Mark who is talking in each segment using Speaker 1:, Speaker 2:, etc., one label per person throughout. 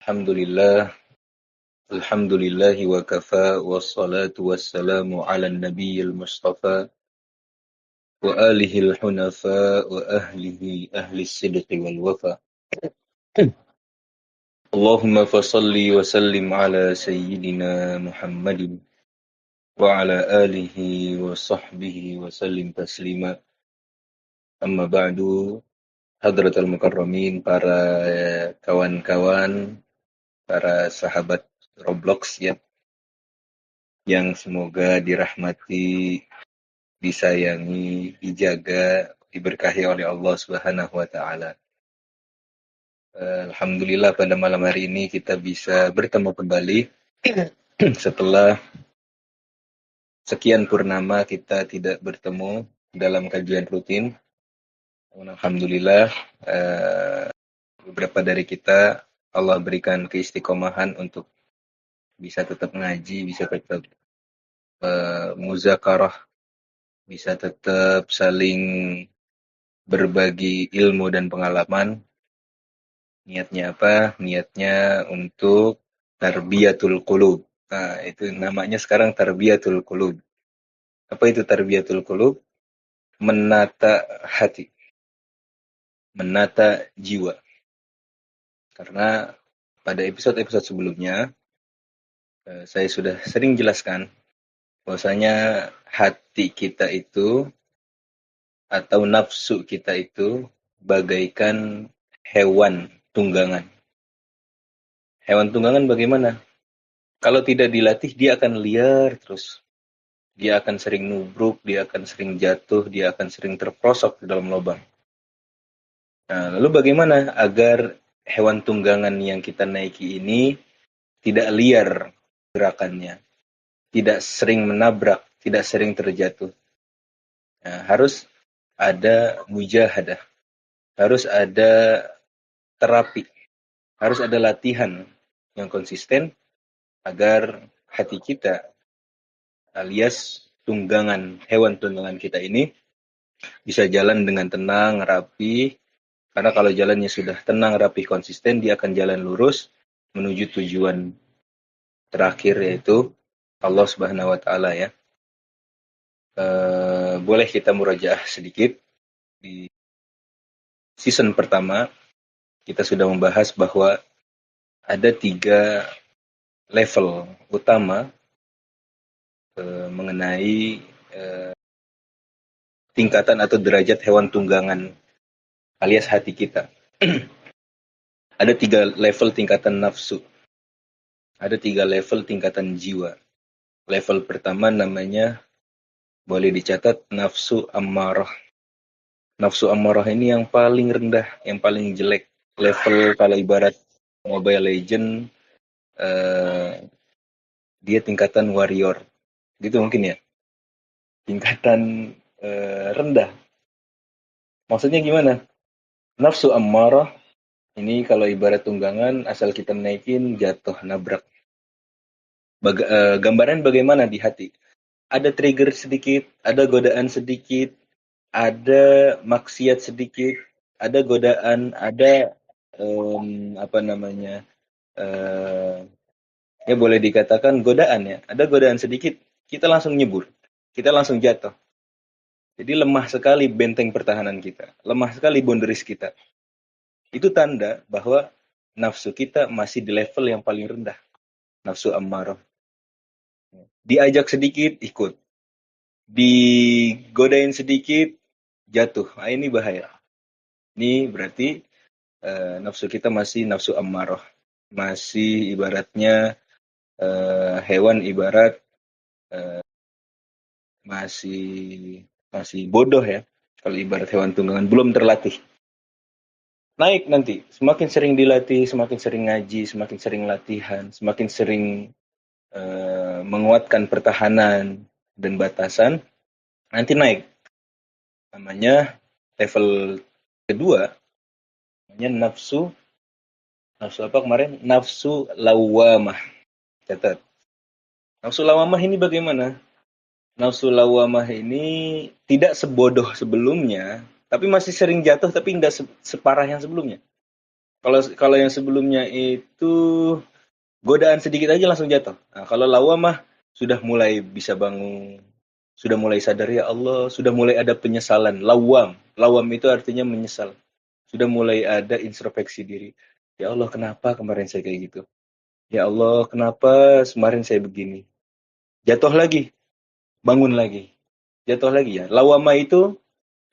Speaker 1: Alhamdulillah, alhamdulillahi wa kafa, wassalatu wassalamu ala nabiyil mustafa, wa alihil hunafa, wa ahli sidqi wal wafa. Allahumma fasalli wa sallim ala sayyidina Muhammadin, wa ala alihi wa sahbihi wa sallim taslima. Amma ba'du, hadratal mukarramin, para kawan-kawan, para sahabat Roblox ya, yang semoga dirahmati, disayangi, dijaga, diberkahi oleh Allah Subhanahu wa taala. Alhamdulillah pada malam hari ini kita bisa bertemu kembali setelah sekian purnama kita tidak bertemu dalam kajian rutin. Alhamdulillah beberapa dari kita Allah berikan keistiqomahan untuk bisa tetap ngaji, bisa tetap muzakarah, bisa tetap saling berbagi ilmu dan pengalaman. Niatnya apa? Niatnya untuk tarbiyatul qulub. Nah, itu namanya sekarang tarbiyatul qulub. Apa itu tarbiyatul qulub? Menata hati. Menata jiwa. Karena pada episode-episode sebelumnya saya sudah sering jelaskan bahwasanya hati kita itu atau nafsu kita itu bagaikan hewan tunggangan. Hewan tunggangan bagaimana? Kalau tidak dilatih, dia akan liar terus. Dia akan sering nubruk, dia akan sering jatuh, dia akan sering terprosok di dalam lubang. Nah, lalu bagaimana agar hewan tunggangan yang kita naiki ini tidak liar gerakannya, tidak sering menabrak, tidak sering terjatuh? Nah, harus ada mujahadah, harus ada terapi, harus ada latihan yang konsisten agar hati kita alias hewan tunggangan kita ini bisa jalan dengan tenang, rapi. Karena kalau jalannya sudah tenang, rapi, konsisten, dia akan jalan lurus menuju tujuan terakhir, yaitu Allah Subhanahu wa taala ya. Boleh kita murajaah sedikit. Di season pertama kita sudah membahas bahwa ada 3 level utama mengenai tingkatan atau derajat hewan tunggangan alias hati kita. Ada 3 level tingkatan nafsu. Ada 3 level tingkatan jiwa. Level pertama namanya boleh dicatat nafsu ammarah. Nafsu ammarah ini yang paling rendah, yang paling jelek. Level kalau ibarat Mobile Legend, dia tingkatan warrior. Gitu mungkin ya. Tingkatan rendah. Maksudnya gimana? Nafsu ammarah ini kalau ibarat tunggangan, asal kita naikin, jatuh, nabrak. Gambaran bagaimana di hati? Ada trigger sedikit, ada godaan sedikit, ada maksiat sedikit, ada godaan, ada ya boleh dikatakan godaan ya. Ada godaan sedikit, kita langsung nyebur, kita langsung jatuh. Jadi lemah sekali benteng pertahanan kita, lemah sekali boundaries kita. Itu tanda bahwa nafsu kita masih di level yang paling rendah, nafsu ammarah. Diajak sedikit, ikut. Digodain sedikit, jatuh. Nah, ini bahaya. Ini berarti nafsu kita masih nafsu ammarah. Masih ibaratnya hewan ibarat masih bodoh ya. Kalau ibarat hewan tunggangan belum terlatih. Naik nanti, semakin sering dilatih, semakin sering ngaji, semakin sering latihan, semakin sering menguatkan pertahanan dan batasan, nanti naik. Namanya level kedua, namanya nafsu apa kemarin? Nafsu lawamah. Catat. Nafsu lawamah ini bagaimana? Nafsu lawamah ini tidak sebodoh sebelumnya, tapi masih sering jatuh, tapi tidak separah yang sebelumnya. Kalau yang sebelumnya itu godaan sedikit aja langsung jatuh. Nah, kalau lawamah sudah mulai bisa bangun, sudah mulai sadar ya Allah, sudah mulai ada penyesalan. Lawam itu artinya menyesal. Sudah mulai ada introspeksi diri. Ya Allah, kenapa kemarin saya kayak gitu? Ya Allah, kenapa kemarin saya begini? Jatuh lagi, bangun lagi. Jatuh lagi ya. Lawama itu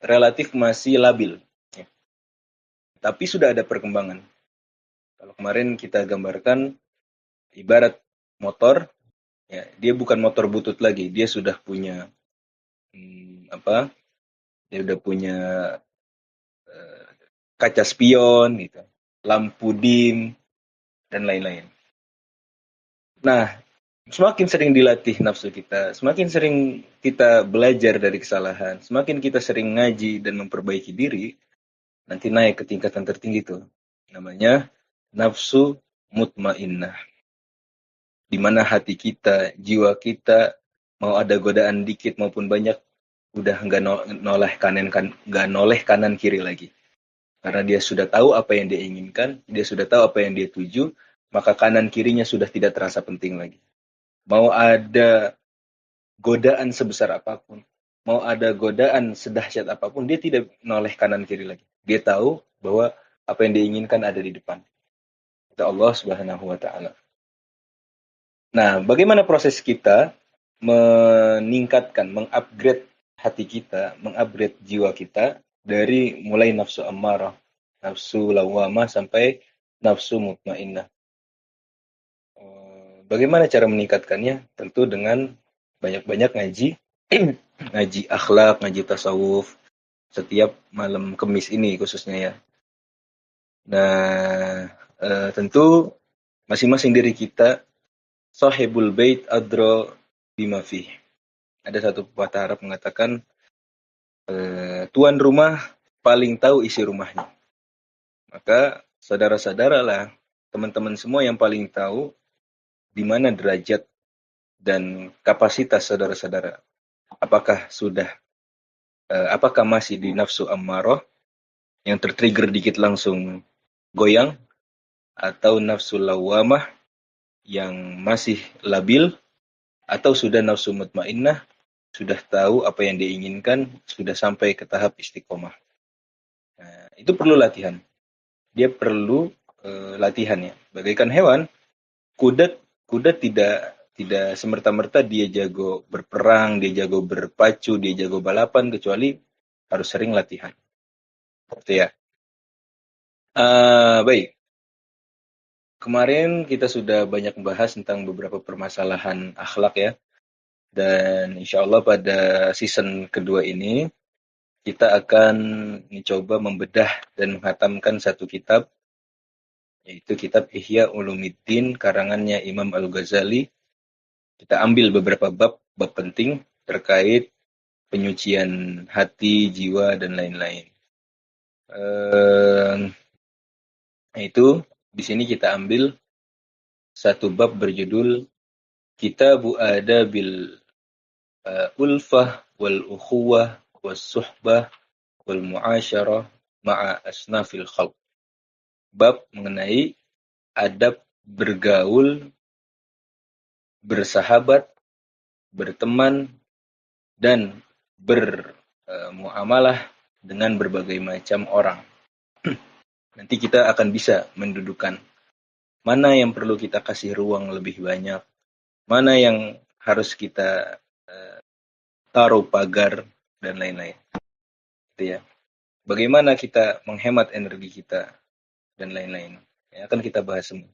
Speaker 1: relatif masih labil. Ya. Tapi sudah ada perkembangan. Kalau kemarin kita gambarkan ibarat motor, ya, dia bukan motor butut lagi, dia sudah punya apa? Dia udah punya eh, kaca spion gitu, lampu dim dan lain-lain. Nah, semakin sering dilatih nafsu kita, semakin sering kita belajar dari kesalahan, semakin kita sering ngaji dan memperbaiki diri, nanti naik ke tingkatan tertinggi tuh. Namanya nafsu mutmainnah. Di mana hati kita, jiwa kita, mau ada godaan dikit maupun banyak, udah nggak noleh kanan kiri lagi. Karena dia sudah tahu apa yang dia inginkan, dia sudah tahu apa yang dia tuju, maka kanan kirinya sudah tidak terasa penting lagi. Mau ada godaan sebesar apapun, mau ada godaan sedahsyat apapun, dia tidak noleh kanan kiri lagi. Dia tahu bahwa apa yang dia inginkan ada di depan. Kata Allah Subhanahu wa taala. Nah, bagaimana proses kita meningkatkan, mengupgrade hati kita, mengupgrade jiwa kita dari mulai nafsu ammarah, nafsu lawamah sampai nafsu mutmainnah. Bagaimana cara meningkatkannya? Tentu dengan banyak-banyak ngaji, ngaji akhlak, ngaji tasawuf, setiap malam Kemis ini khususnya ya. Nah, tentu masing-masing diri kita sahibul bait adra bima fih. Ada satu pepatah Arab mengatakan tuan rumah paling tahu isi rumahnya. Maka saudara-saudaralah, teman-teman semua yang paling tahu di mana derajat dan kapasitas saudara-saudara. Apakah masih di nafsu ammarah yang tertrigger dikit langsung goyang, atau nafsu lawamah yang masih labil, atau sudah nafsu mutmainnah, sudah tahu apa yang diinginkan, sudah sampai ke tahap istiqomah. Nah, itu perlu latihan. Dia perlu latihan ya. Bagaikan hewan, kuda tidak semerta-merta dia jago berperang, dia jago berpacu, dia jago balapan, kecuali harus sering latihan. Seperti ya. Baik. Kemarin kita sudah banyak membahas tentang beberapa permasalahan akhlak ya. Dan insya Allah pada season kedua ini, kita akan mencoba membedah dan menghatamkan satu kitab, yaitu kitab Ihya Ulumuddin, karangannya Imam Al-Ghazali. Kita ambil beberapa bab penting terkait penyucian hati, jiwa, dan lain-lain. Itu di sini kita ambil satu bab berjudul Kitabu Adabil Ulfah wal Ukhuwah was Suhbah wal Muasyarah ma'a asnafil khalq. Bab mengenai adab bergaul, bersahabat, berteman, dan bermuamalah dengan berbagai macam orang. Nanti kita akan bisa mendudukan mana yang perlu kita kasih ruang lebih banyak, mana yang harus kita taruh pagar, dan lain-lain. Gitu ya. Bagaimana kita menghemat energi kita, dan lain-lain. Ya, akan kita bahas semua.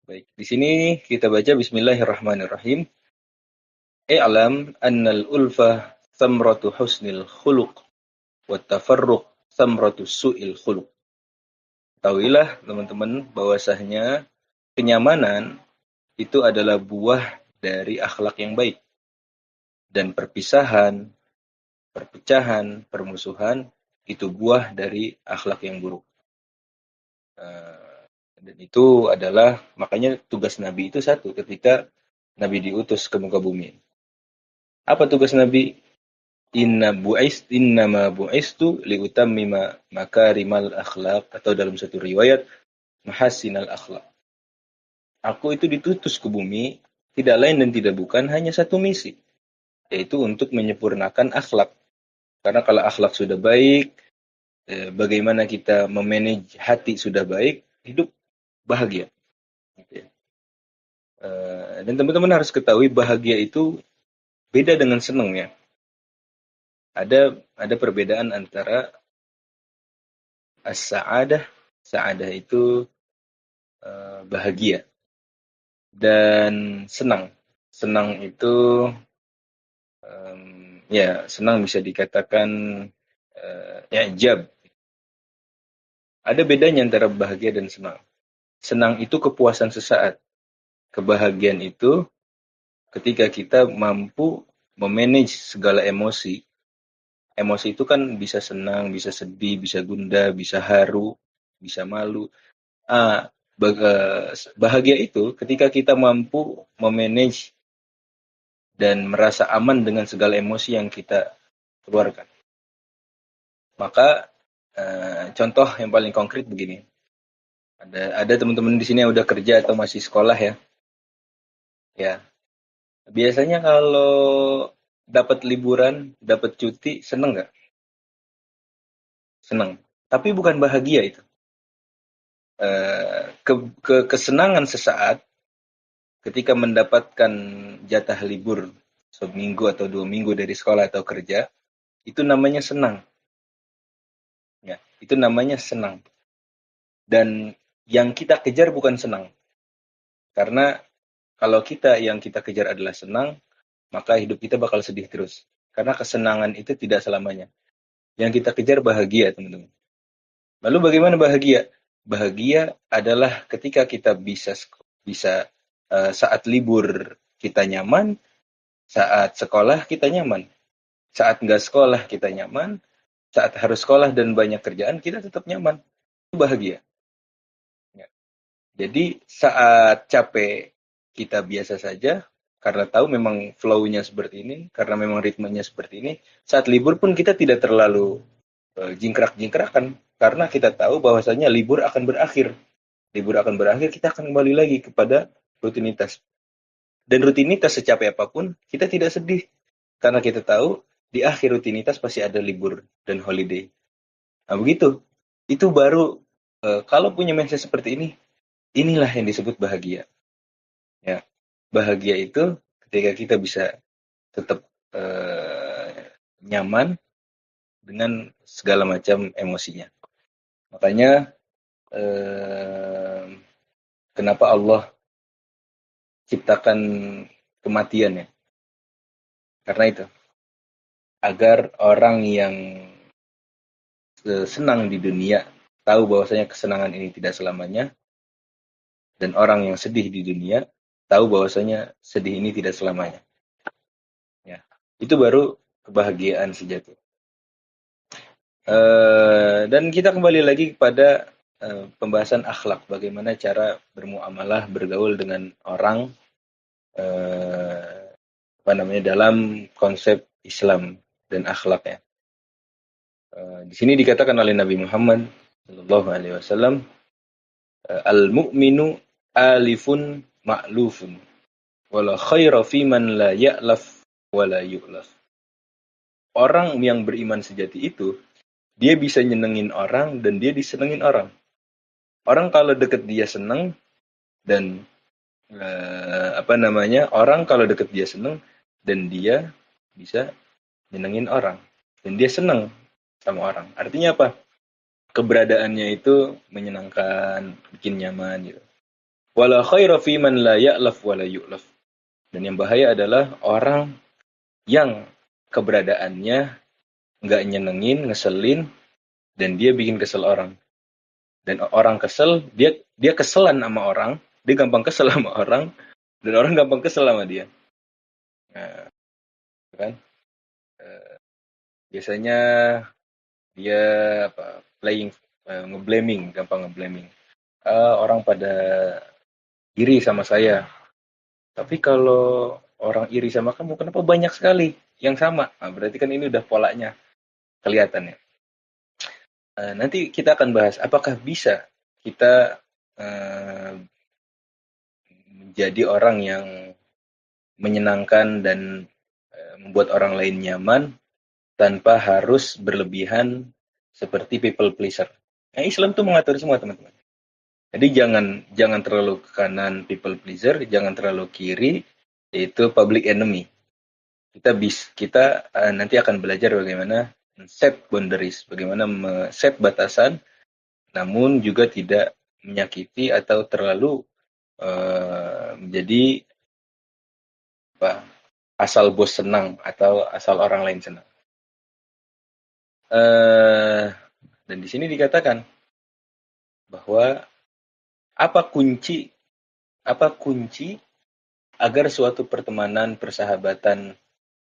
Speaker 1: Baik, di sini kita baca Bismillahirrahmanirrahim. I'lam annal ulfa thamratu husnil khuluq wa tafarruq thamratu su'il khuluq. Tahuilah teman-teman bahwasanya kenyamanan itu adalah buah dari akhlak yang baik. Dan perpisahan, perpecahan, permusuhan itu buah dari akhlak yang buruk. Dan itu adalah, makanya tugas Nabi itu satu ketika Nabi diutus ke muka bumi. Apa tugas Nabi? innama bu'istu liutammima makarimal akhlaq, atau dalam satu riwayat mahasinal akhlaq. Aku itu ditutus ke bumi tidak lain dan tidak bukan hanya satu misi, yaitu untuk menyempurnakan akhlak. Karena kalau akhlak sudah baik, bagaimana kita memanage hati sudah baik, hidup bahagia. Gitu ya. Dan teman-teman harus ketahui bahagia itu beda dengan senang ya. Ada perbedaan antara as-sa'adah, sa'adah itu bahagia, dan senang. Senang itu ya senang bisa dikatakan i'jab. Ada bedanya antara bahagia dan senang. Senang itu kepuasan sesaat. Kebahagiaan itu ketika kita mampu memanage segala emosi. Emosi itu kan bisa senang, bisa sedih, bisa gundah, bisa haru, bisa malu. Bahagia itu ketika kita mampu memanage dan merasa aman dengan segala emosi yang kita keluarkan. Maka contoh yang paling konkret begini. Ada teman-teman di sini yang udah kerja atau masih sekolah ya. Ya, biasanya kalau dapat liburan, dapat cuti, seneng nggak? Seneng. Tapi bukan bahagia itu. Kesenangan sesaat ketika mendapatkan jatah libur seminggu atau 2 minggu dari sekolah atau kerja, itu namanya senang. Ya, itu namanya senang. Dan yang kita kejar bukan senang. Karena kalau yang kita kejar adalah senang, maka hidup kita bakal sedih terus. Karena kesenangan itu tidak selamanya. Yang kita kejar bahagia, teman-teman. Lalu bagaimana bahagia? Bahagia adalah ketika kita bisa saat libur kita nyaman, saat sekolah kita nyaman, saat nggak sekolah kita nyaman, saat harus sekolah dan banyak kerjaan kita tetap nyaman. Itu bahagia. Ya. Jadi saat capek kita biasa saja, karena tahu memang flow-nya seperti ini, karena memang ritmenya seperti ini. Saat libur pun kita tidak terlalu jingkrak-jingkrakan, karena kita tahu bahwasanya libur akan berakhir. Libur akan berakhir, kita akan kembali lagi kepada rutinitas. Dan rutinitas secapek apapun, kita tidak sedih. Karena kita tahu, di akhir rutinitas pasti ada libur dan holiday. Nah begitu. Itu baru, kalau punya mindset seperti ini, inilah yang disebut bahagia. Ya, bahagia itu ketika kita bisa tetap nyaman dengan segala macam emosinya. Makanya kenapa Allah ciptakan kematian ya? Karena itu. Agar orang yang senang di dunia tahu bahwasanya kesenangan ini tidak selamanya, dan orang yang sedih di dunia tahu bahwasanya sedih ini tidak selamanya. Ya, itu baru kebahagiaan sejati. Dan kita kembali lagi kepada pembahasan akhlak, bagaimana cara bermuamalah, bergaul dengan orang dalam konsep Islam dan akhlaknya. Di sini dikatakan oleh Nabi Muhammad Shallallahu Alaihi Wasallam, al-mu'minu alifun ma'lufun, wala khaira fi man la ya'laf wala yu'laf. Orang yang beriman sejati itu, dia bisa nyenengin orang dan dia disenengin orang. Orang kalau deket dia seneng, dan orang kalau deket dia seneng dan dia bisa nyenengin orang dan dia seneng sama orang. Artinya apa? Keberadaannya itu menyenangkan, bikin nyaman gitu. Wala khaira fi man la ya'laf wala yu'laf. Dan yang bahaya adalah orang yang keberadaannya nggak nyenengin, ngeselin, dan dia bikin kesel orang. Dan orang kesel, dia keselan sama orang, dia gampang kesel sama orang, dan orang gampang kesel sama dia. Nah, kan? Biasanya dia ngeblaming, gampang ngeblaming. Orang pada iri sama saya. Tapi kalau orang iri sama kamu, kenapa banyak sekali yang sama? Nah, berarti kan ini udah polanya kelihatan ya. Nanti kita akan bahas apakah bisa kita menjadi orang yang menyenangkan dan membuat orang lain nyaman tanpa harus berlebihan seperti people pleaser. Nah, Islam tuh mengatur semua teman-teman. Jadi jangan jangan terlalu ke kanan people pleaser, jangan terlalu kiri yaitu public enemy. Kita nanti akan belajar bagaimana set boundaries, bagaimana set batasan, namun juga tidak menyakiti atau terlalu menjadi apa, asal bos senang atau asal orang lain senang. Dan di sini dikatakan bahwa apa kunci agar suatu pertemanan, persahabatan,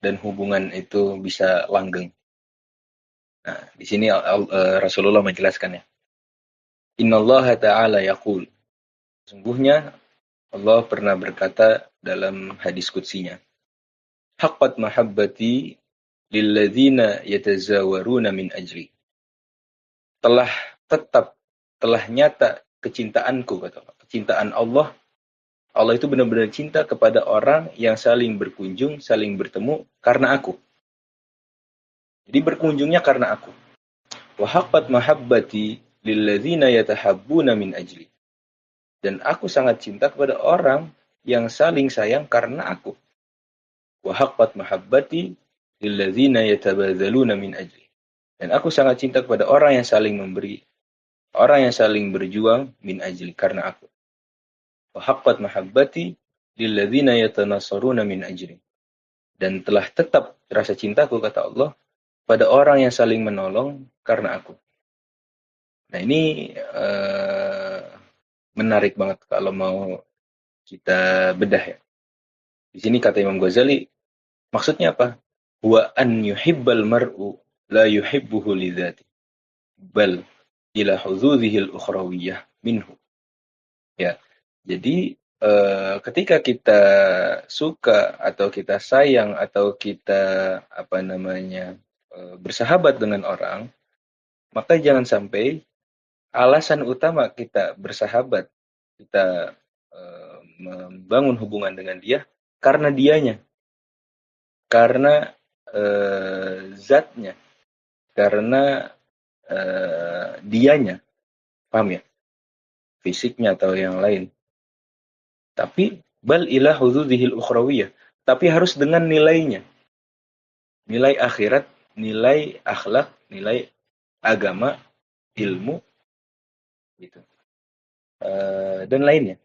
Speaker 1: dan hubungan itu bisa langgeng. Nah, di sini Rasulullah menjelaskannya. Innallaha ta'ala yaqul. Sungguhnya Allah pernah berkata dalam hadis qudsinya. Haqqat mahabbati lilladzina yatazawaruna min ajli. Telah nyata kecintaanku, kata Allah. Kecintaan Allah. Allah itu benar-benar cinta kepada orang yang saling berkunjung, saling bertemu karena aku. Jadi berkunjungnya karena aku. Wa haqqat mahabbati lilladzina yatahabbuna min ajli. Dan aku sangat cinta kepada orang yang saling sayang karena aku. Wa haqqat mahabbati lilladzina yatabadzaluna min ajli. Dan aku sangat cinta kepada orang yang saling memberi, orang yang saling berjuang min ajli karena aku. Wa haqqat mahabbati lilladzina yatanasaruna min ajli. Dan telah tetap rasa cintaku, kata Allah, pada orang yang saling menolong karena aku. Nah, ini menarik banget kalau mau kita bedah ya. Di sini kata Imam Ghazali, maksudnya apa? Wa an yuhibbal mar'u la yuhibbuhu lidzati bal ila hudzudzihil ukhrawiyah minhu. Ya. Jadi ketika kita suka atau kita sayang atau kita bersahabat dengan orang, maka jangan sampai alasan utama kita bersahabat, kita membangun hubungan dengan dia karena dianya, karena zatnya, karena dianya, paham ya? Fisiknya atau yang lain. Tapi bal ila hudzudzihil ukhrawiyah, tapi harus dengan nilainya. Nilai akhirat, nilai akhlak, nilai agama, ilmu gitu. Dan lainnya.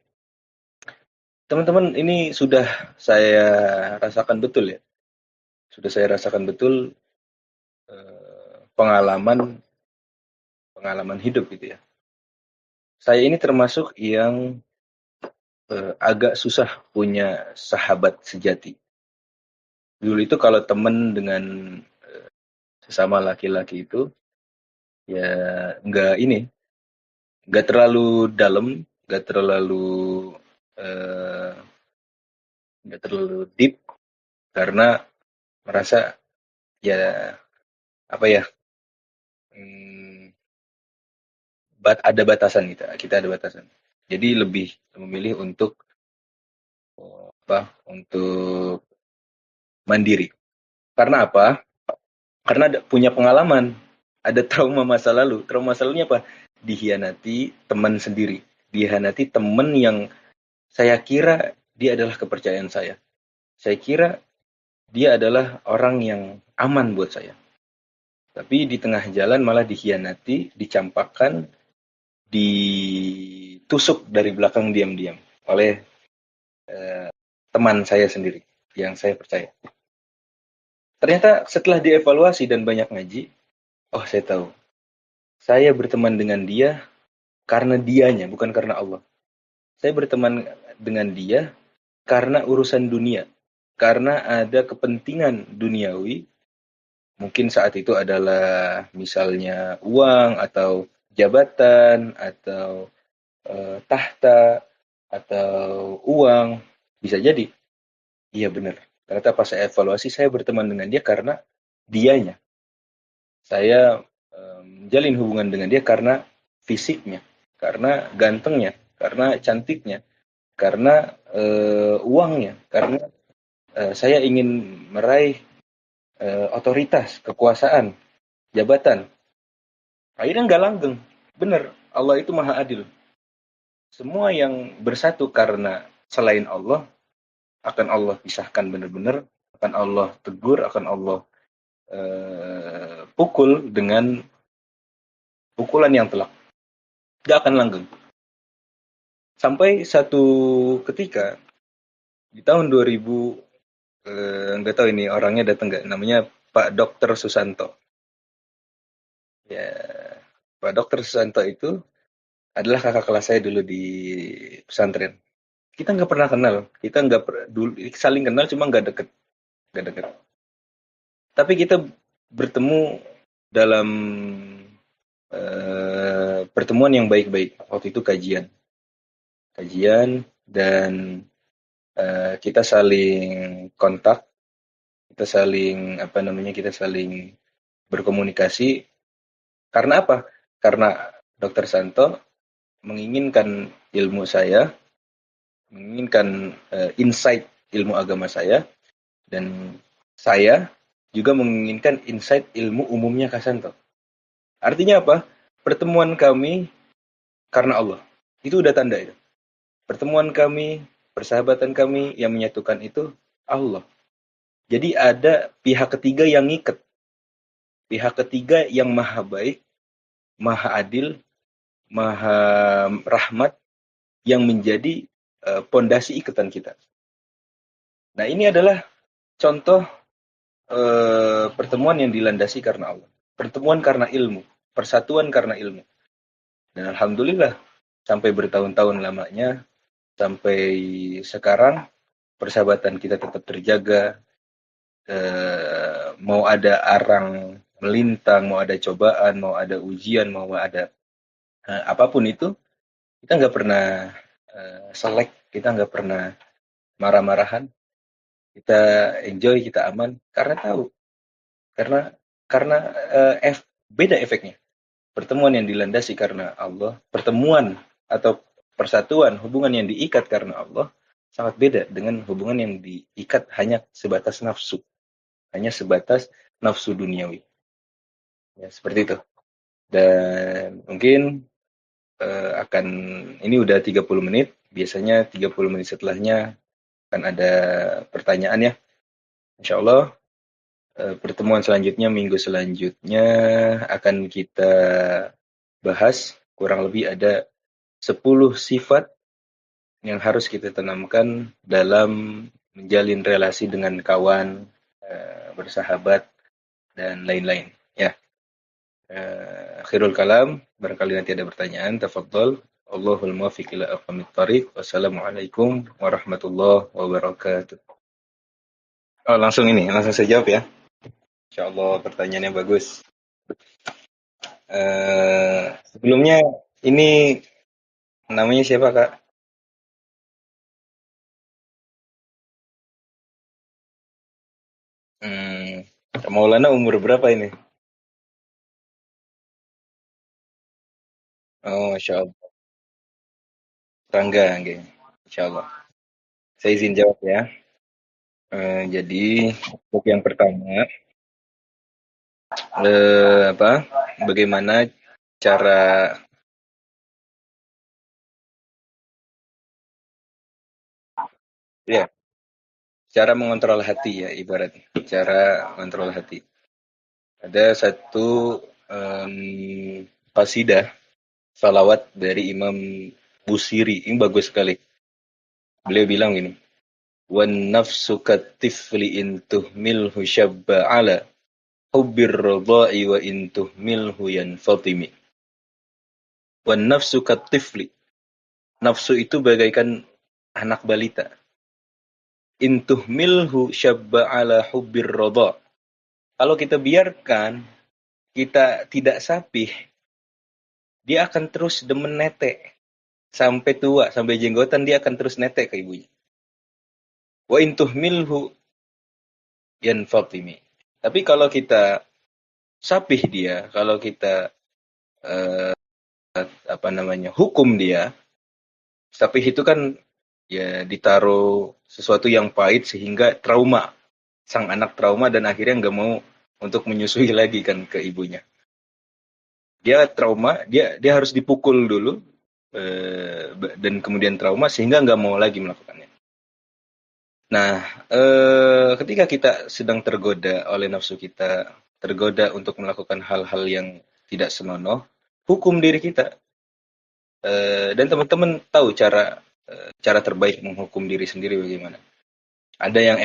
Speaker 1: Teman-teman, ini sudah saya rasakan betul ya. Sudah saya rasakan betul pengalaman hidup gitu ya. Saya ini termasuk yang agak susah punya sahabat sejati. Dulu itu kalau temen dengan sesama laki-laki itu ya nggak terlalu dalam, nggak terlalu deep karena merasa ya apa ya ada batasan kita ada batasan. Jadi lebih memilih untuk untuk mandiri. Karena apa? Karena punya pengalaman, ada trauma masa lalu. Trauma masa lalunya apa? Dikhianati teman sendiri, dikhianati teman yang saya kira dia adalah kepercayaan saya. Saya kira dia adalah orang yang aman buat saya. Tapi di tengah jalan malah dikhianati, dicampakkan, ditusuk dari belakang diam-diam oleh teman saya sendiri yang saya percaya. Ternyata setelah dievaluasi dan banyak ngaji, oh saya tahu. Saya berteman dengan dia karena dianya, bukan karena Allah. Saya berteman dengan dia karena urusan dunia. Karena ada kepentingan duniawi. Mungkin saat itu adalah misalnya uang atau jabatan atau tahta atau uang. Bisa jadi. Iya benar. Ternyata pas saya evaluasi, saya berteman dengan dia karena dianya. Saya menjalin hubungan dengan dia karena fisiknya, karena gantengnya, karena cantiknya, karena uangnya, karena saya ingin meraih otoritas, kekuasaan, jabatan. Akhirnya nggak langgeng. Bener, Allah itu maha adil. Semua yang bersatu karena selain Allah, akan Allah pisahkan benar-benar, akan Allah tegur, akan Allah pukul dengan pukulan yang telak. Gak akan langgeng. Sampai satu ketika, di tahun 2000, nggak tahu ini orangnya datang nggak, namanya Pak Dokter Susanto. Ya, Pak Dokter Susanto itu adalah kakak kelas saya dulu di pesantren. Kita nggak pernah kenal, kita nggak dulu saling kenal, cuma nggak deket. Tapi kita bertemu dalam pertemuan yang baik-baik. Waktu itu kajian dan kita saling kontak, kita saling apa namanya, kita saling berkomunikasi. Karena apa? Karena Dokter Santo menginginkan ilmu saya, menginginkan insight ilmu agama saya, dan saya juga menginginkan insight ilmu umumnya Kak Santo. Artinya apa? Pertemuan kami karena Allah. Itu udah tanda itu. Pertemuan kami, persahabatan kami yang menyatukan itu Allah. Jadi ada pihak ketiga yang ngiket. Pihak ketiga yang maha baik, maha adil, maha rahmat, yang menjadi pondasi ikatan kita. Nah ini adalah contoh pertemuan yang dilandasi karena Allah. Pertemuan karena ilmu. Persatuan karena ilmu. Dan Alhamdulillah, sampai bertahun-tahun lamanya, sampai sekarang, persahabatan kita tetap terjaga. Mau ada arang melintang, mau ada cobaan, mau ada ujian, mau ada apapun itu, kita nggak pernah selek, kita nggak pernah marah-marahan, kita enjoy, kita aman, karena tahu, karena karena beda efeknya. Pertemuan yang dilandasi karena Allah, pertemuan atau persatuan, hubungan yang diikat karena Allah, sangat beda dengan hubungan yang diikat hanya sebatas nafsu. Hanya sebatas nafsu duniawi. Ya, seperti itu. Dan mungkin akan, ini udah 30 menit, biasanya 30 menit setelahnya akan ada pertanyaan ya. Insya Allah pertemuan selanjutnya, minggu selanjutnya akan kita bahas kurang lebih ada 10 sifat yang harus kita tanamkan dalam menjalin relasi dengan kawan, bersahabat, dan lain-lain. Ya. Akhirul kalam, barangkali nanti ada pertanyaan, tafadhol. Allahul muwaffiq ila aqwamit thariq. Wassalamualaikum warahmatullahi wabarakatuh. Oh, langsung ini, langsung saya jawab ya. Insyaallah pertanyaannya bagus. Sebelumnya ini namanya siapa, Kak? Kak Maulana umur berapa ini? Oh, Masya Allah. Rangga, okay. Insya Allah. Saya izin jawab ya. Jadi untuk yang pertama, apa? Bagaimana cara ya, cara mengontrol hati ya, ibaratnya. Cara mengontrol hati. Ada satu qasidah salawat dari Imam Busiri. Ini bagus sekali. Beliau bilang gini, "Wan nafsu katifli in tuhmilhu syabba ala hubbir radha'i wa in tuhmilhu yanfatimi." Wan nafsu katifli. Nafsu itu bagaikan anak balita. In tuhmilhu syabba ala hubbir radha'. Kalau kita biarkan, kita tidak sapih, dia akan terus demen netek. Sampai tua, sampai jenggotan dia akan terus netek ke ibunya. Wa in tuhmilhu yanfatimi. Tapi kalau kita sapih dia, kalau kita hukum dia, sapih itu kan ya ditaruh sesuatu yang pahit sehingga trauma, sang anak trauma dan akhirnya nggak mau untuk menyusui lagi kan ke ibunya. Dia trauma, dia harus dipukul dulu dan kemudian trauma sehingga nggak mau lagi melakukannya. Nah, ketika kita sedang tergoda oleh nafsu kita, tergoda untuk melakukan hal-hal yang tidak senonoh, hukum diri kita. Dan teman-teman tahu cara terbaik menghukum diri sendiri bagaimana. Ada yang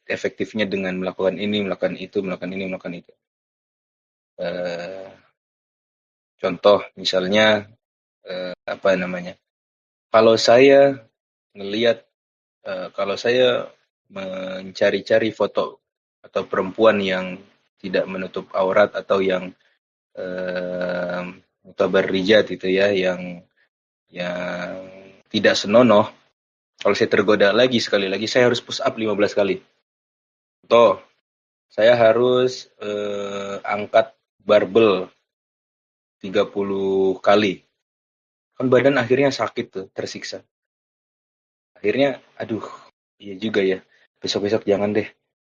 Speaker 1: efektifnya dengan melakukan ini, melakukan itu, melakukan ini, melakukan itu. Contoh misalnya kalau saya ngelihat, kalau saya mencari-cari foto atau perempuan yang tidak menutup aurat atau yang mutabarrijat itu ya, yang tidak senonoh, kalau saya tergoda lagi sekali lagi, saya harus push up 15 kali. Contoh, saya harus angkat barbel 30 kali. Kan badan akhirnya sakit tuh, tersiksa. Akhirnya, aduh, iya juga ya. Besok-besok jangan deh.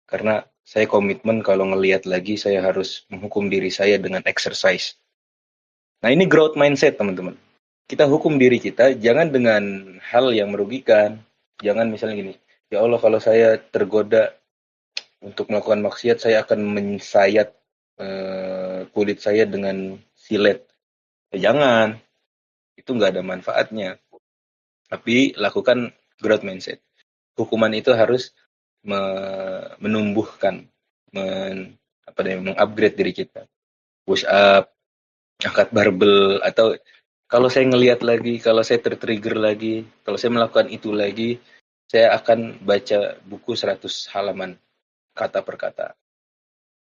Speaker 1: Karena saya komitmen kalau ngelihat lagi, saya harus menghukum diri saya dengan exercise. Nah, ini growth mindset, teman-teman. Kita hukum diri kita, jangan dengan hal yang merugikan. Jangan misalnya gini, ya Allah kalau saya tergoda untuk melakukan maksiat, saya akan mensayat kulit saya dengan silet. Ya, jangan, itu nggak ada manfaatnya. Tapi lakukan growth mindset. Hukuman itu harus menumbuhkan, mengupgrade diri kita. Push up, angkat barbel, atau kalau saya ngelihat lagi, kalau saya tertrigger lagi, kalau saya melakukan itu lagi, saya akan baca buku 100 halaman kata per kata.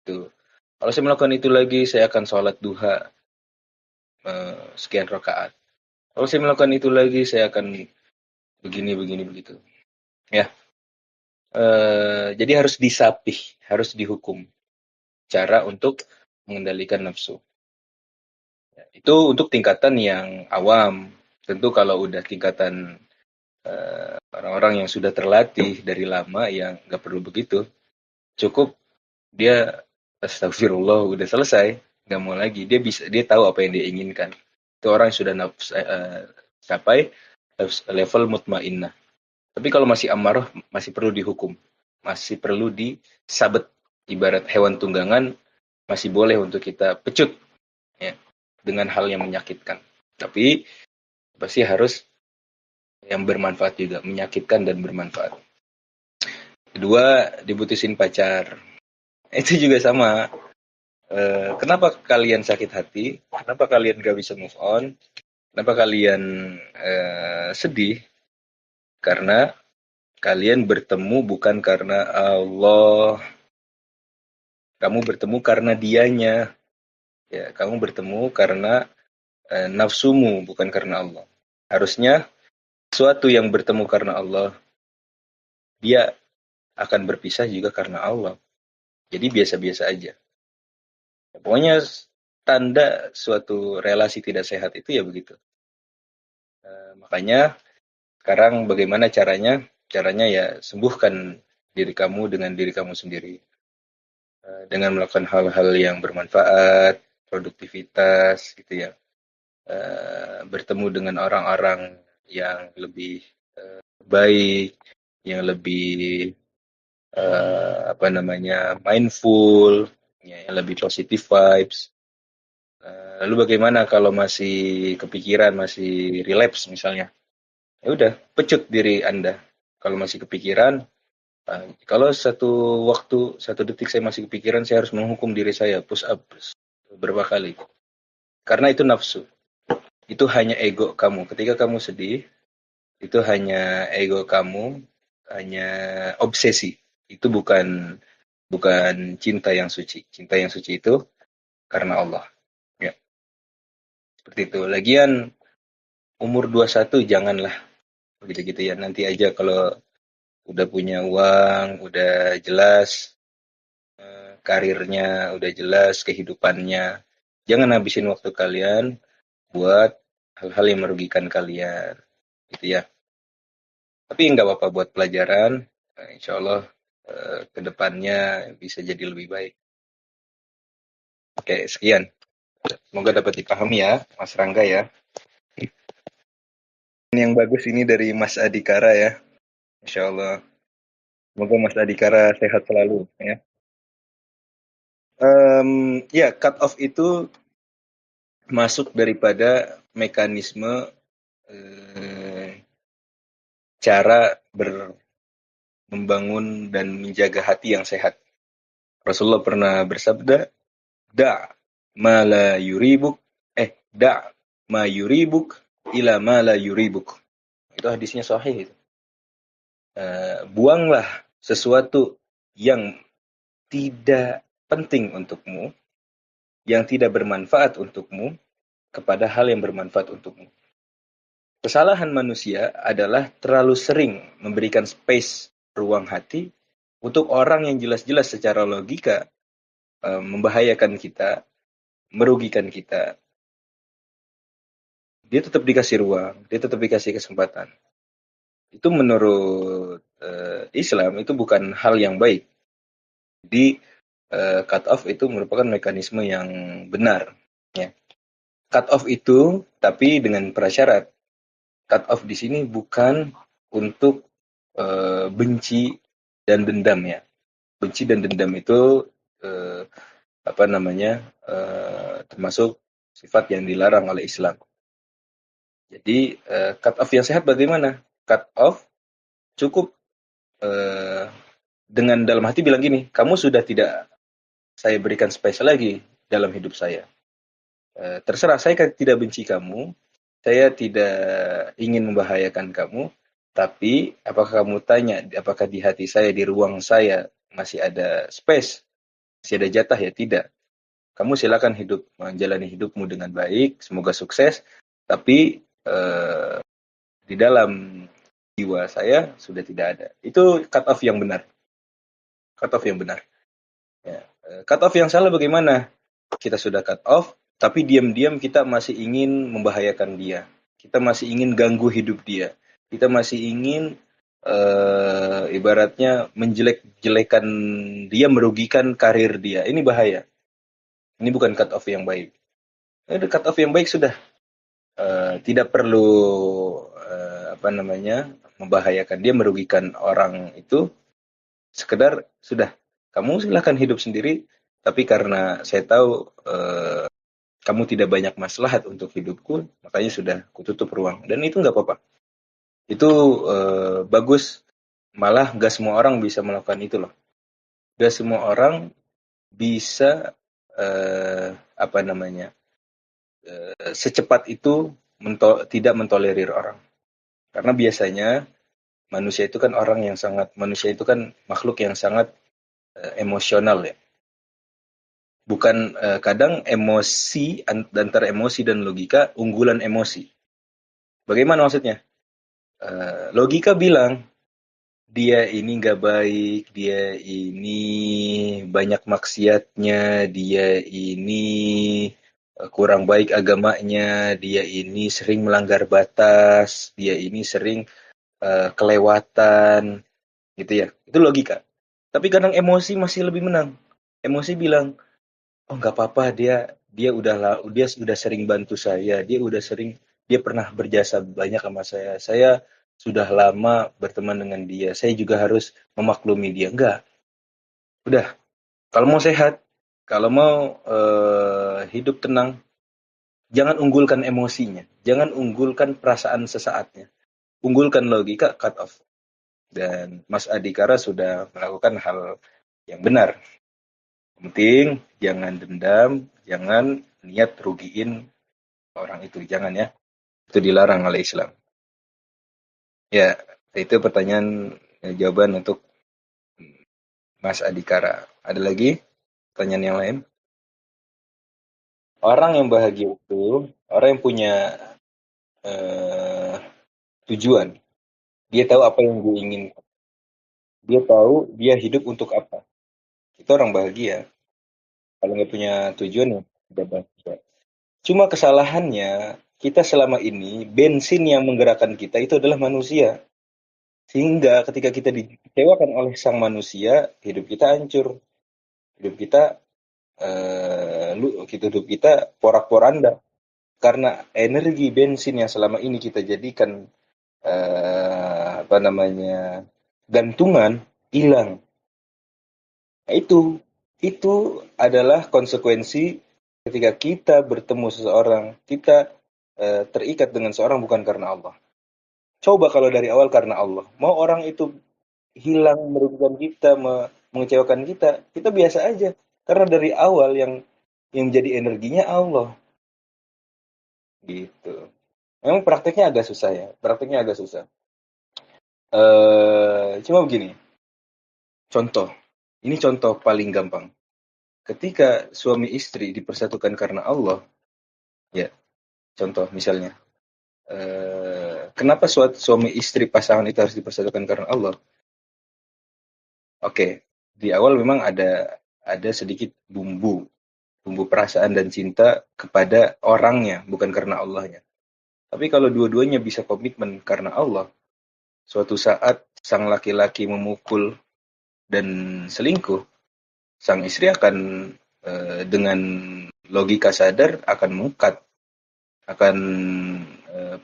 Speaker 1: Tuh. Kalau saya melakukan itu lagi, saya akan sholat duha sekian rakaat. Kalau saya melakukan itu lagi, saya akan begini, begitu. Ya, jadi harus disapih, harus dihukum. Cara untuk mengendalikan nafsu. Ya, itu untuk tingkatan yang awam. Tentu kalau udah tingkatan orang-orang yang sudah terlatih dari lama, yang nggak perlu begitu. Cukup dia astagfirullah udah selesai, nggak mau lagi. Dia tahu apa yang dia inginkan. Itu orang yang sudah capai level mutmainnah. Tapi kalau masih amarah, masih perlu dihukum, masih perlu disabet. Ibarat hewan tunggangan, masih boleh untuk kita pecut ya, dengan hal yang menyakitkan. Tapi pasti harus yang bermanfaat juga, menyakitkan dan bermanfaat. Kedua, diputusin pacar. Itu juga sama. Kenapa kalian sakit hati? Kenapa kalian gak bisa move on? Kenapa kalian sedih? Karena kalian bertemu bukan karena Allah. Kamu bertemu karena dianya. Ya, kamu bertemu karena nafsumu, bukan karena Allah. Harusnya sesuatu yang bertemu karena Allah, dia akan berpisah juga karena Allah. Jadi biasa-biasa aja. Pokoknya tanda suatu relasi tidak sehat itu ya begitu. Makanya sekarang bagaimana caranya? Caranya ya sembuhkan diri kamu dengan diri kamu sendiri. Dengan melakukan hal-hal yang bermanfaat, produktivitas gitu ya. Bertemu dengan orang-orang yang lebih baik, yang lebih mindful, ya, yang lebih positive vibes. Lalu bagaimana kalau masih kepikiran, masih relapse misalnya? Ya udah, pecut diri Anda. Kalau masih kepikiran, kalau satu detik saya masih kepikiran, saya harus menghukum diri saya, push up berapa kali. Karena itu nafsu. Itu hanya ego kamu. Ketika kamu sedih, itu hanya ego kamu, hanya obsesi. Itu bukan cinta yang suci. Cinta yang suci itu karena Allah. Ya, seperti itu. Lagian umur 21 janganlah begitu-gitu ya. Nanti aja kalau udah punya uang, udah jelas karirnya, udah jelas kehidupannya. Jangan habisin waktu kalian buat hal-hal yang merugikan kalian, gitu ya. Tapi nggak apa-apa buat pelajaran. Insya Allah ke depannya bisa jadi lebih baik. Oke, sekian. Semoga dapat dipahami ya, Mas Rangga ya. Ini yang bagus ini dari Mas Adikara ya. Insya Allah. Semoga Mas Adikara sehat selalu ya. Ya, cut off itu masuk daripada mekanisme cara membangun dan menjaga hati yang sehat. Rasulullah pernah bersabda, da ma la yuribuk, da ma yuribuk ila ma la yuribuk. Itu hadisnya sahih itu. Buanglah sesuatu yang tidak penting untukmu, yang tidak bermanfaat untukmu, kepada hal yang bermanfaat untukmu. Kesalahan manusia adalah terlalu sering memberikan space, ruang hati, untuk orang yang jelas-jelas secara logika membahayakan kita, merugikan kita. Dia tetap dikasih ruang, dia tetap dikasih kesempatan. Itu menurut Islam itu bukan hal yang baik. Jadi cut off itu merupakan mekanisme yang benar. Ya. Cut off itu tapi dengan prasyarat. Cut off di sini bukan untuk benci dan dendam ya. Benci dan dendam itu termasuk sifat yang dilarang oleh Islam. Jadi cut off yang sehat bagaimana? Cut off cukup dengan dalam hati bilang gini, kamu sudah tidak saya berikan space lagi dalam hidup saya. Terserah, saya tidak benci kamu, saya tidak ingin membahayakan kamu, tapi apakah kamu tanya, apakah di hati saya, di ruang saya masih ada space, masih ada jatah ya? Tidak. Kamu silakan menjalani hidupmu dengan baik, semoga sukses, tapi di dalam jiwa saya sudah tidak ada. Itu cut off yang benar. Cut off yang benar. Ya. Cut off yang salah bagaimana? Kita sudah cut off, tapi diam-diam kita masih ingin membahayakan dia. Kita masih ingin ganggu hidup dia. Kita masih ingin ibaratnya menjelek-jelekan dia, merugikan karir dia. Ini bahaya. Ini bukan cut off yang baik. Cut off yang baik sudah. Tidak perlu membahayakan dia, merugikan orang itu. Sekedar sudah, kamu silahkan hidup sendiri, tapi karena saya tahu kamu tidak banyak maslahat untuk hidupku, makanya sudah kututup ruang. Dan itu nggak apa-apa. Itu bagus. Malah nggak semua orang bisa melakukan itu loh. Nggak semua orang bisa secepat itu tidak mentolerir orang. Karena biasanya manusia itu kan makhluk yang sangat emosional ya. Bukan kadang emosi, antara emosi dan logika, unggulan emosi. Bagaimana maksudnya? Logika bilang dia ini nggak baik, dia ini banyak maksiatnya, dia ini kurang baik agamanya, dia ini sering melanggar batas, dia ini sering kelewatan, gitu ya. Itu logika. Tapi kadang emosi masih lebih menang. Emosi bilang, oh nggak apa-apa, dia sudah sering bantu saya, dia pernah berjasa banyak sama saya. Saya sudah lama berteman dengan dia, saya juga harus memaklumi dia. Enggak, udah. Kalau mau sehat, kalau mau hidup tenang, jangan unggulkan emosinya, jangan unggulkan perasaan sesaatnya, unggulkan logika, cut off. Dan Mas Adikara sudah melakukan hal yang benar. Penting, jangan dendam, jangan niat rugiin orang itu, jangan ya. Itu dilarang oleh Islam. Ya, itu pertanyaan jawaban untuk Mas Adikara. Ada lagi pertanyaan yang lain? Orang yang bahagia itu orang yang punya tujuan. Dia tahu apa yang dia inginkan. Dia tahu dia hidup untuk apa. Itu orang bahagia. Kalau nggak punya tujuan ya udah bahagia. Cuma kesalahannya kita selama ini bensin yang menggerakkan kita itu adalah manusia. Sehingga ketika kita dikecewakan oleh sang manusia, hidup kita hancur. Hidup kita hidup kita porak-poranda karena energi bensin yang selama ini kita jadikan apa namanya gantungan hilang. Nah, itu adalah konsekuensi ketika kita bertemu seseorang, kita terikat dengan seorang bukan karena Allah. Coba kalau dari awal karena Allah, mau orang itu hilang, merugikan kita, mengecewakan kita, kita biasa aja. Karena dari awal yang menjadi energinya Allah, gitu. Memang prakteknya agak susah ya, prakteknya agak susah. Cuma begini, contoh. Ini contoh paling gampang. Ketika suami istri dipersatukan karena Allah, ya, contoh misalnya, kenapa suami istri pasangan itu harus dipersatukan karena Allah? Oke, di awal memang ada sedikit bumbu perasaan dan cinta kepada orangnya, bukan karena Allahnya. Tapi kalau dua-duanya bisa komitmen karena Allah, suatu saat sang laki-laki memukul dan selingkuh, sang istri akan dengan logika sadar akan mengkat, akan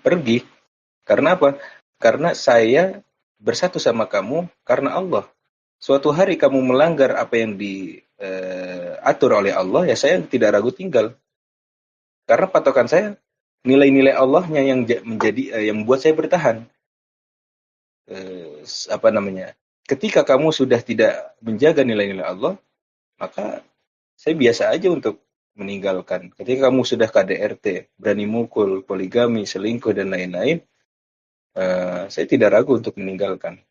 Speaker 1: pergi. Karena apa? Karena saya bersatu sama kamu karena Allah. Suatu hari kamu melanggar apa yang diatur oleh Allah, ya saya tidak ragu tinggal. Karena patokan saya nilai-nilai Allahnya yang menjadi yang membuat saya bertahan. Apa namanya? Ketika kamu sudah tidak menjaga nilai-nilai Allah, maka saya biasa aja untuk meninggalkan. Ketika kamu sudah KDRT, berani mukul, poligami, selingkuh dan lain-lain, saya tidak ragu untuk meninggalkan.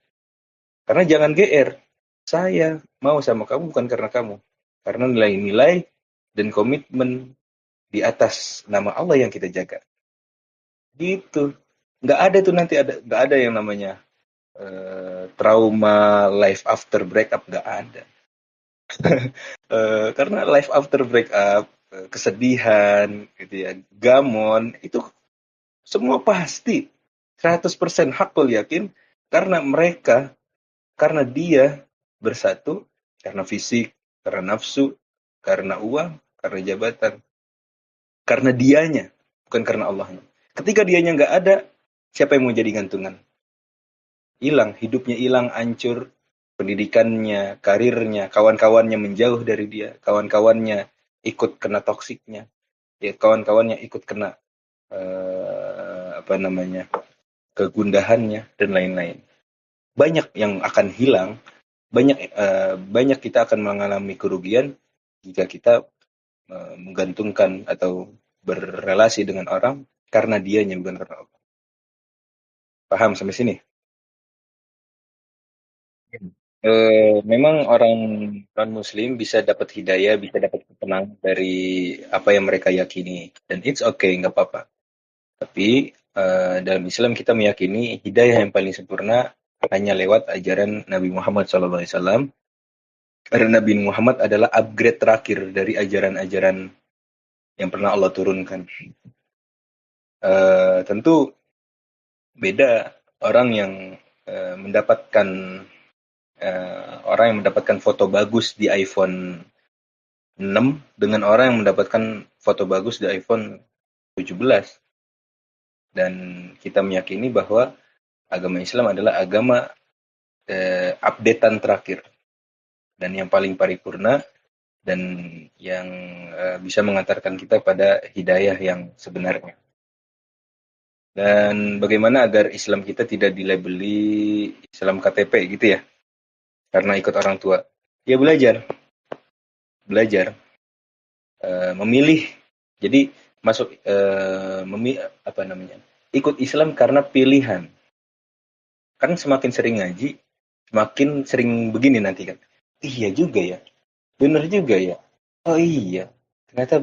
Speaker 1: Karena jangan GR. Saya mau sama kamu bukan karena kamu. Karena nilai-nilai dan komitmen di atas nama Allah yang kita jaga. Gitu. Nggak ada tuh nanti nggak ada yang namanya trauma life after breakup, nggak ada. Karena life after breakup, kesedihan, gitu ya, gamon, itu semua pasti 100% hakul yakin karena dia bersatu karena fisik, karena nafsu, karena uang, karena jabatan, karena dianya, bukan karena Allahnya. Ketika dianya nggak ada, siapa yang mau jadi gantungan? Hilang, hidupnya hilang, hancur, pendidikannya, karirnya, kawan-kawannya menjauh dari dia, kawan-kawannya ikut kena toksiknya, ya kawan-kawannya ikut kena apa namanya kegundahannya dan lain-lain. Banyak yang akan hilang, banyak kita akan mengalami kerugian jika kita menggantungkan atau berrelasi dengan orang karena dianya bukan karena Allah. Paham sampai sini? Memang orang non Muslim bisa dapat hidayah, bisa dapat ketenangan dari apa yang mereka yakini, dan it's okay, nggak apa-apa. Tapi dalam Islam kita meyakini hidayah yang paling sempurna hanya lewat ajaran Nabi Muhammad SAW. Karena Nabi Muhammad adalah upgrade terakhir dari ajaran-ajaran yang pernah Allah turunkan. Tentu beda orang yang mendapatkan orang yang mendapatkan foto bagus di iPhone 6 dengan orang yang mendapatkan foto bagus di iPhone 17. Dan kita meyakini bahwa agama Islam adalah agama updatean terakhir dan yang paling paripurna dan yang bisa mengantarkan kita pada hidayah yang sebenarnya. Dan bagaimana agar Islam kita tidak dilabeli Islam KTP gitu ya, karena ikut orang tua. Ya belajar, memilih. Jadi masuk apa namanya? Ikut Islam karena pilihan. Kan semakin sering ngaji, semakin sering begini nanti kan. Iya juga ya, bener juga ya. Oh iya, ternyata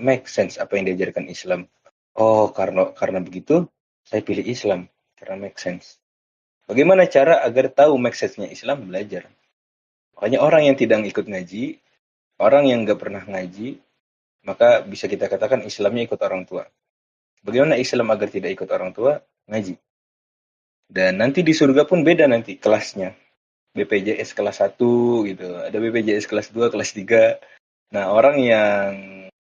Speaker 1: make sense apa yang diajarkan Islam. Oh karena begitu, saya pilih Islam karena make sense. Bagaimana cara agar tahu message-nya Islam? Belajar. Makanya orang yang tidak ikut ngaji, orang yang nggak pernah ngaji, maka bisa kita katakan Islamnya ikut orang tua. Bagaimana Islam agar tidak ikut orang tua? Ngaji. Dan nanti di surga pun beda nanti kelasnya. BPJS kelas 1 gitu. Ada BPJS kelas 2, kelas 3. Nah, orang yang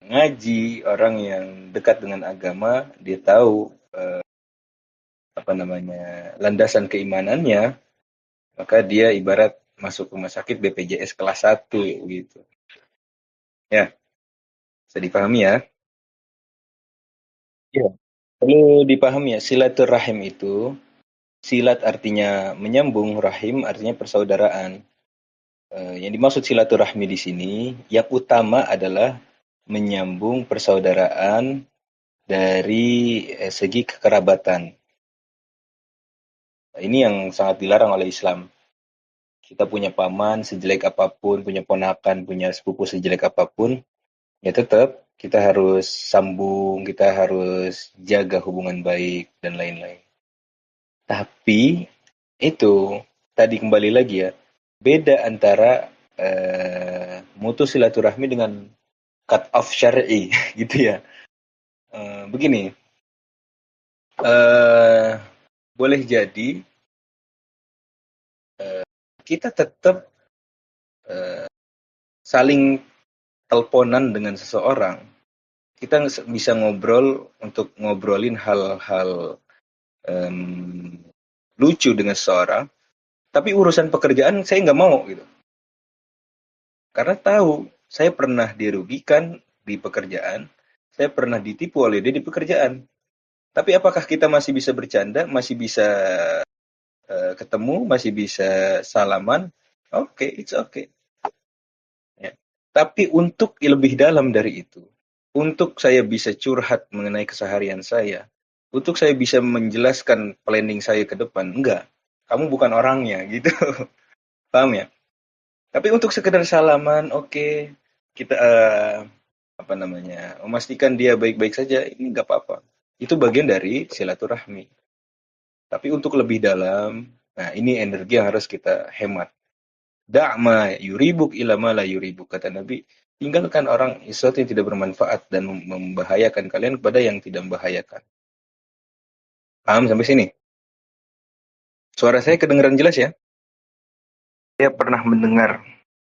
Speaker 1: ngaji, orang yang dekat dengan agama, dia tahu landasan keimanannya, maka dia ibarat masuk rumah sakit BPJS kelas 1 gitu. Ya, bisa dipahami ya? Iya. Perlu dipahami ya, silaturahim itu, silat artinya menyambung, rahim artinya persaudaraan. Yang dimaksud silaturahmi di sini, yang utama adalah menyambung persaudaraan dari segi kekerabatan. Ini yang sangat dilarang oleh Islam. Kita punya paman sejelek apapun, punya ponakan, punya sepupu sejelek apapun, ya tetap kita harus sambung, kita harus jaga hubungan baik, dan lain-lain. Tapi itu tadi kembali lagi ya, beda antara mutus silaturahmi dengan cut off syar'i gitu ya. Begini, eh, boleh jadi kita tetap saling teleponan dengan seseorang. Kita bisa ngobrol untuk ngobrolin hal-hal lucu dengan seseorang, tapi urusan pekerjaan saya nggak mau gitu. Karena tahu saya pernah dirugikan di pekerjaan, saya pernah ditipu oleh dia di pekerjaan. Tapi apakah kita masih bisa bercanda, masih bisa ketemu, masih bisa salaman? Oke, it's okay. Ya. Tapi untuk lebih dalam dari itu, untuk saya bisa curhat mengenai keseharian saya, untuk saya bisa menjelaskan planning saya ke depan, enggak. Kamu bukan orangnya, gitu. Paham ya? Tapi untuk sekedar salaman, oke, kita memastikan dia baik-baik saja, ini nggak apa-apa. Itu bagian dari silaturahmi. Tapi untuk lebih dalam, nah ini energi yang harus kita hemat. Da'ma yuribuk ilama la yuribuk, kata Nabi. Tinggalkan orang sesuatu yang tidak bermanfaat dan membahayakan kalian kepada yang tidak membahayakan. Paham sampai sini? Suara saya kedengaran jelas ya? Saya pernah mendengar.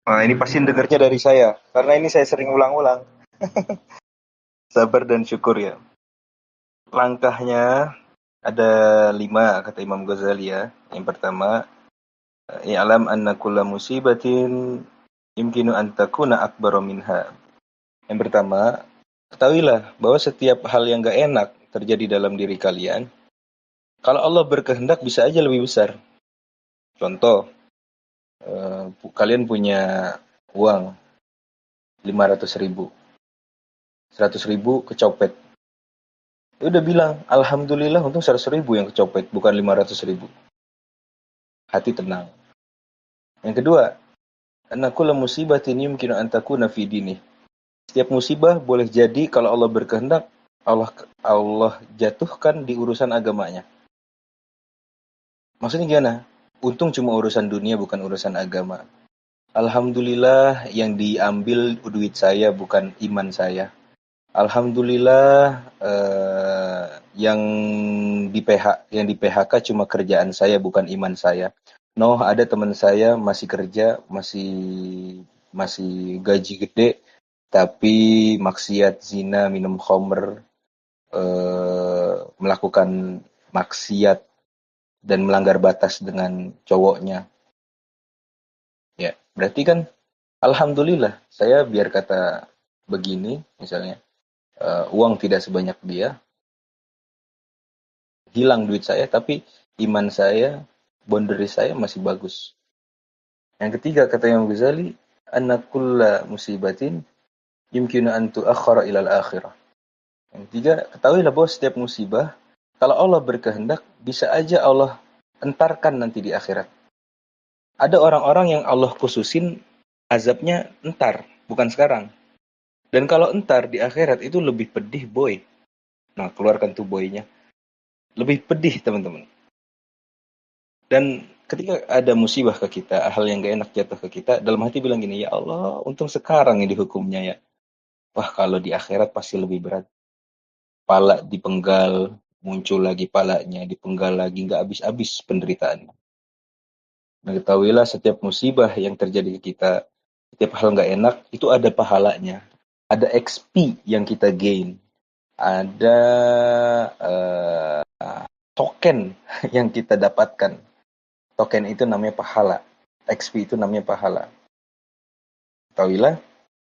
Speaker 1: Nah, ini pasti dengarnya dari saya. Karena ini saya sering ulang-ulang. Sabar dan syukur ya. Langkahnya ada 5, kata Imam Ghazali ya. Yang pertama, i'lam anna kulla musibatin yumkinu an takuna akbara minha. Yang pertama, ketahuilah bahwa setiap hal yang gak enak terjadi dalam diri kalian, kalau Allah berkehendak bisa aja lebih besar. Contoh, kalian punya uang 500.000, 100.000 kecopet. Ya udah bilang, alhamdulillah untung 100.000 yang kecopet, bukan 500.000. Hati tenang. Yang kedua, anna kulla musibatin yumkinu an takuna fi dinih. Setiap musibah boleh jadi kalau Allah berkehendak, Allah jatuhkan di urusan agamanya. Maksudnya gimana? Untung cuma urusan dunia, bukan urusan agama. Alhamdulillah yang diambil duit saya, bukan iman saya. Alhamdulillah yang di PHK cuma kerjaan saya, bukan iman saya. Ada teman saya masih kerja, masih gaji gede, tapi maksiat, zina, minum khamr, melakukan maksiat dan melanggar batas dengan cowoknya. Ya, berarti kan alhamdulillah saya, biar kata begini misalnya, uang tidak sebanyak dia, hilang duit saya, tapi iman saya, boundary saya masih bagus. Yang ketiga, kata Imam Ghazali, anna kulla musibatin yumkinu an tu'akhkhara ilal akhirah. Yang ketiga, ketahuilah bahwa setiap musibah, kalau Allah berkehendak, bisa aja Allah entarkan nanti di akhirat. Ada orang-orang yang Allah khususin azabnya entar, bukan sekarang. Dan kalau entar di akhirat itu lebih pedih, boy. Nah, keluarkan tuh boynya. Lebih pedih, teman-teman. Dan ketika ada musibah ke kita, hal yang gak enak jatuh ke kita, dalam hati bilang gini, ya Allah, untung sekarang ini hukumnya ya. Wah, kalau di akhirat pasti lebih berat. Pala dipenggal, muncul lagi palanya, dipenggal lagi, nggak habis-habis penderitaan. Nah, ketahuilah setiap musibah yang terjadi ke kita, setiap hal nggak enak, itu ada pahalanya. Ada XP yang kita gain. Ada eh, token yang kita dapatkan. Token itu namanya pahala. XP itu namanya pahala. Ketahuilah,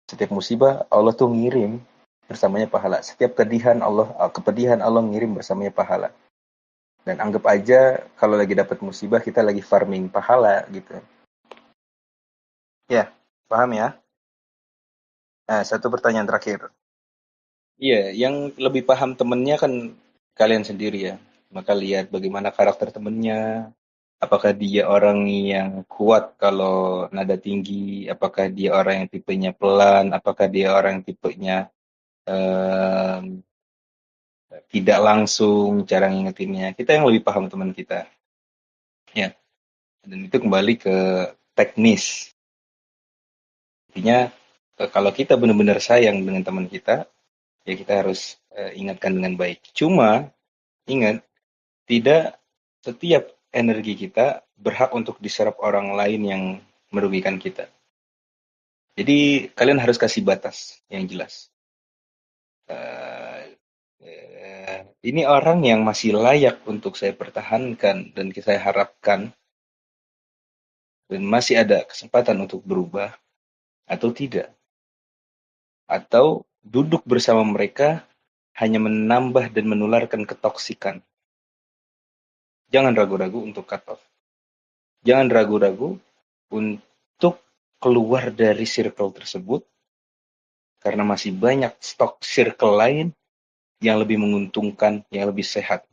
Speaker 1: setiap musibah Allah tuh ngirim bersamanya pahala. Setiap kepedihan Allah ngirim bersamanya pahala. Dan anggap aja kalau lagi dapat musibah kita lagi farming pahala gitu. Ya, paham ya? Nah, satu pertanyaan terakhir. Iya, yang lebih paham temennya kan kalian sendiri ya. Maka lihat bagaimana karakter temennya. Apakah dia orang yang kuat kalau nada tinggi? Apakah dia orang yang tipenya pelan? Apakah dia orang yang tipenya em, tidak langsung cara ngingetinnya? Kita yang lebih paham teman kita. Ya, dan itu kembali ke teknis. Intinya kalau kita benar-benar sayang dengan teman kita, ya kita harus ingatkan dengan baik. Cuma ingat, tidak setiap energi kita berhak untuk diserap orang lain yang merugikan kita. Jadi kalian harus kasih batas yang jelas. Eh, ini orang yang masih layak untuk saya pertahankan dan saya harapkan dan masih ada kesempatan untuk berubah atau tidak. Atau duduk bersama mereka hanya menambah dan menularkan ketoksikan. Jangan ragu-ragu untuk cut off. Jangan ragu-ragu untuk keluar dari circle tersebut karena masih banyak stok circle lain yang lebih menguntungkan, yang lebih sehat.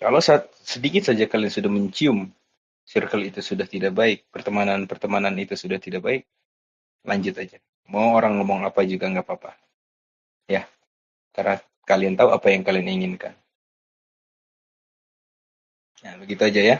Speaker 1: Kalau sedikit saja kalian sudah mencium circle itu sudah tidak baik, pertemanan-pertemanan itu sudah tidak baik, lanjut aja. Mau orang ngomong apa juga nggak apa-apa. Ya, karena kalian tahu apa yang kalian inginkan. Nah, begitu aja ya.